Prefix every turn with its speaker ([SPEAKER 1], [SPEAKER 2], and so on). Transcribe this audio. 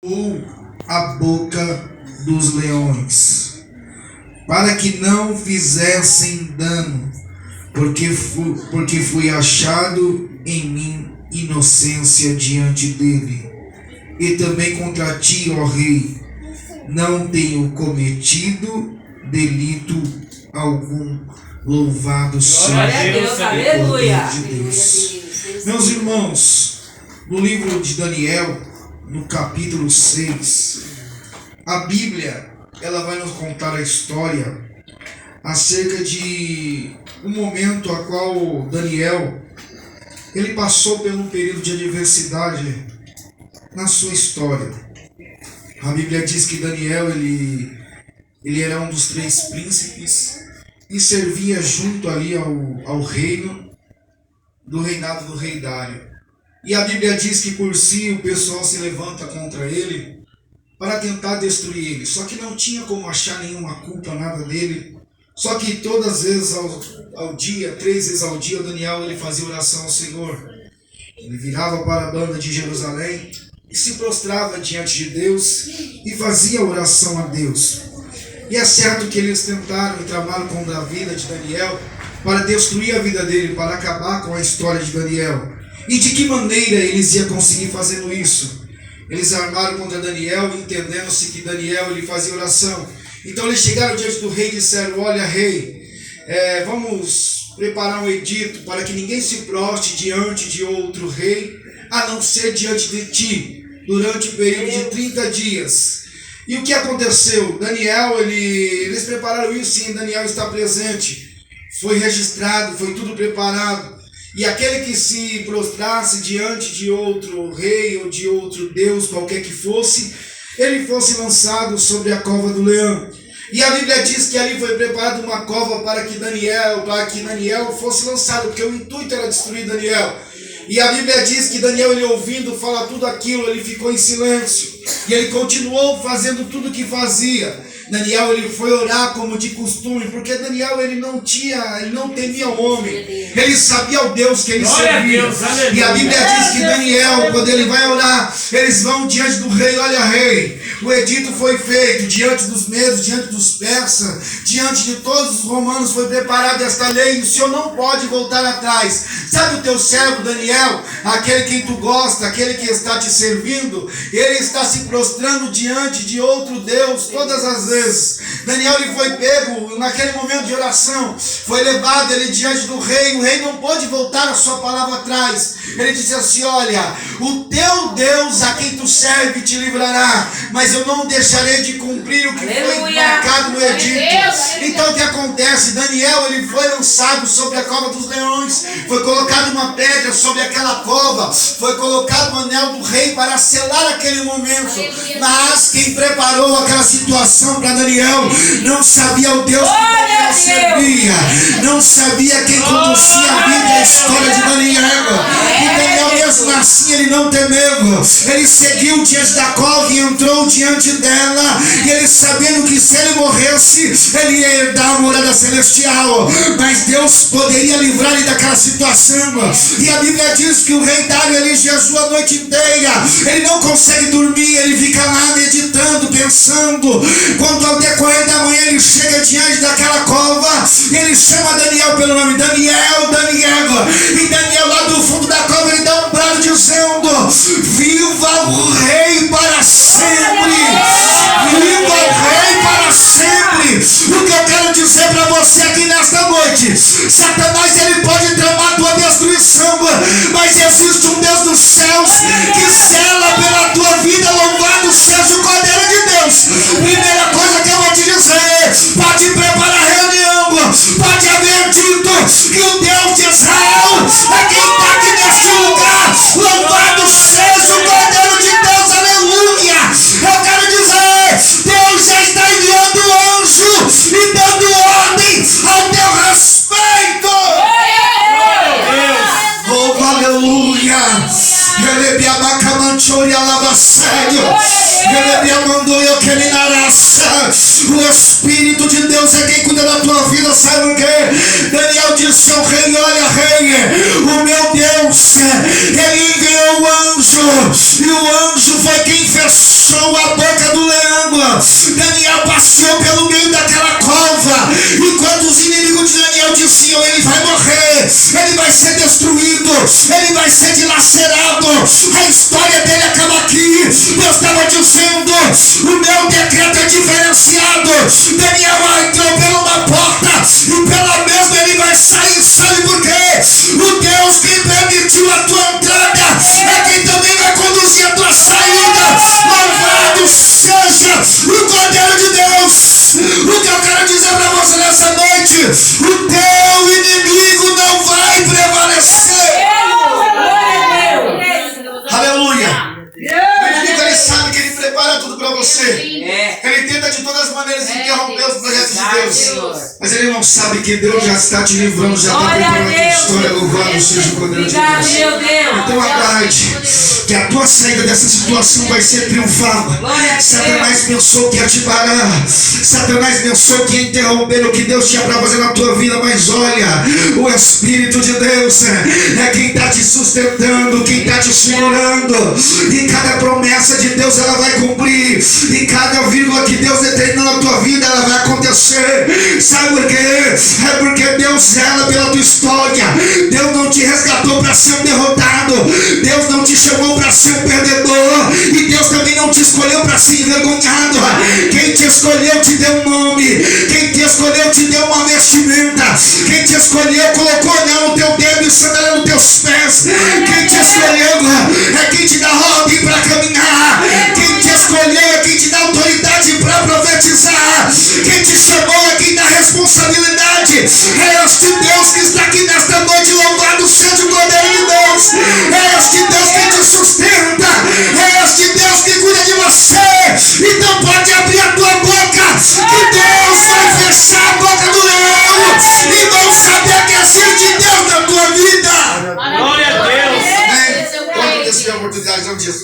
[SPEAKER 1] ou a boca dos leões, para que não fizessem dano, porque fui achado em mim inocência diante dele. E também contra ti, ó rei, não tenho cometido delito algum. Louvado seja o poder de Deus. Meus irmãos, no livro de Daniel, no capítulo 6, a Bíblia, ela vai nos contar a história acerca de um momento a qual Daniel, ele passou por um período de adversidade na sua história. A Bíblia diz que Daniel, ele era um dos 3 príncipes e servia junto ali ao reino do reinado do rei Dário. E a Bíblia diz que por si o pessoal se levanta contra ele para tentar destruir ele. Só que não tinha como achar nenhuma culpa, nada dele. Só que todas as vezes ao dia, 3 vezes ao dia, Daniel ele fazia oração ao Senhor. Ele virava para a banda de Jerusalém e se prostrava diante de Deus e fazia oração a Deus. E é certo que eles tentaram e tramaram contra a vida de Daniel para destruir a vida dele, para acabar com a história de Daniel. E de que maneira eles iam conseguir fazendo isso? Eles armaram contra Daniel, entendendo-se que Daniel ele fazia oração. Então eles chegaram diante do rei e disseram: olha, rei, vamos preparar um edito para que ninguém se proste diante de outro rei, a não ser diante de ti, durante o período de 30 dias. E o que aconteceu? Daniel, eles prepararam isso, sim, Daniel está presente. Foi registrado, foi tudo preparado. E aquele que se prostrasse diante de outro rei ou de outro Deus, qualquer que fosse, ele fosse lançado sobre a cova do leão. E a Bíblia diz que ali foi preparada uma cova para que Daniel fosse lançado, porque o intuito era destruir Daniel. E a Bíblia diz que Daniel, ele ouvindo falar tudo aquilo, ele ficou em silêncio. E ele continuou fazendo tudo o que fazia. Daniel, ele foi orar como de costume, porque Daniel, ele não temia o homem. Ele sabia o Deus que ele servia. E a Bíblia diz que Daniel, quando ele vai orar, eles vão diante do rei: olha, rei, o edito foi feito diante dos medos, diante dos persas, diante de todos os romanos, foi preparada esta lei, e o Senhor não pode voltar atrás. Sabe o teu servo Daniel, aquele que tu gosta, aquele que está te servindo, ele está se prostrando diante de outro Deus todas as vezes. Daniel, ele foi pego naquele momento de oração, foi levado ele diante do rei. O rei não pôde voltar a sua palavra atrás. Ele disse assim: olha, o teu Deus a quem tu serve te livrará, mas eu não deixarei de cumprir o que foi marcado no edito. Então o que acontece? Daniel, ele foi lançado sobre a cova dos leões, foi colocado uma pedra sobre aquela cova, foi colocado o anel do rei para selar aquele momento. Mas quem preparou aquela situação para Daniel não sabia o Deus que Daniel servia, não sabia quem conduzia a vida e a história de Daniel. E Daniel, mesmo assim, ele não temeu, ele seguiu diante da cova e entrou diante dela, e ele sabendo que se ele morresse, ele ia herdar a morada celestial, mas Deus poderia livrar ele daquela situação. E a Bíblia diz que o rei Dário, ele jejua a noite inteira, ele não consegue dormir, ele fica lá meditando, pensando. Quando ao decorrer da manhã ele chega diante daquela cova, e ele chama Daniel pelo nome: Daniel, Daniel. E Daniel, lá do fundo da cova, ele dá um brado dizendo: viva o rei para sempre! Viva o rei para sempre! O que eu quero dizer para você aqui nesta noite: Satanás, ele pode tramar a tua destruição, mas existe um Deus dos céus que zela pela tua vida. Louvado seja o Cordeiro de Deus. Primeira coisa que eu vou te dizer: pode preparar a reunião, pode haver dito que o Deus de Israel é quem está aqui neste lugar. Louvado seja o Cordeiro de Deus, aleluia. Eu quero dizer: Deus já está enviando o anjo e dando ordem ao teu respeito. Oh, aleluia. O Espírito de Deus é quem cuida da tua vida. Sabe o que? Daniel disse ao rei: olha, rei, o meu Deus, ele enviou o anjo, e o anjo foi quem fez fechou a boca do leão. Daniel passeou pelo meio daquela cova. E quando os inimigos de Daniel diziam: ele vai morrer, ele vai ser destruído, ele vai ser dilacerado, a história dele acaba aqui. Deus estava dizendo: o meu decreto é diferenciado. Daniel entrou pela uma porta e pela mesma ele vai sair. Sabe por quê? O Deus que permitiu a tua entrada é quem também vai conduzir a tua saída. Louvado seja o Cordeiro de Deus. O que eu quero dizer para você nessa noite: o teu inimigo não vai prevalecer. Aleluia. O inimigo, ele sabe que ele prepara tudo para você. Ele tenta de todas as maneiras interromper os projetos de Deus. Mas ele não sabe que Deus já está te livrando, já está preparando a tua história. Louvado seja o Cordeiro de Deus. Então aguarde que a tua saída dessa situação vai ser triunfal. Satanás pensou que ia te parar. Satanás pensou que ia interromper o que Deus tinha para fazer na tua vida. Mas olha, o Espírito de Deus é quem está te sustentando, quem está te segurando. E cada promessa de Deus ela vai cumprir. E cada vírgula que Deus determinou na tua vida ela vai acontecer. Sabe por quê? É porque Deus zela pela tua história. Deus não te resgatou para ser um derrotado. Deus não te chamou para ser um perdedor. E Deus também não te escolheu para ser envergonhado. Quem te escolheu te deu um nome. Quem te escolheu te deu uma vestimenta. Quem te escolheu colocou anel no teu dedo e sandália nos teus pés. Quem te escolheu é quem te dá ordem para caminhar. Quem te escolheu é quem te dá autoridade para profetizar. Quem te chamou é quem dá responsabilidade. É este Deus que está aqui nesta noite. Louvado seja o Cordeiro de Deus. É este Deus que te sustenta. É este Deus que cuida de você. Então pode abrir a tua boca, que Deus vai fechar a boca do leão e vão saber que existe Deus na tua vida.
[SPEAKER 2] Glória a Deus.
[SPEAKER 1] Quando Deus tiver a oportunidade, não diz.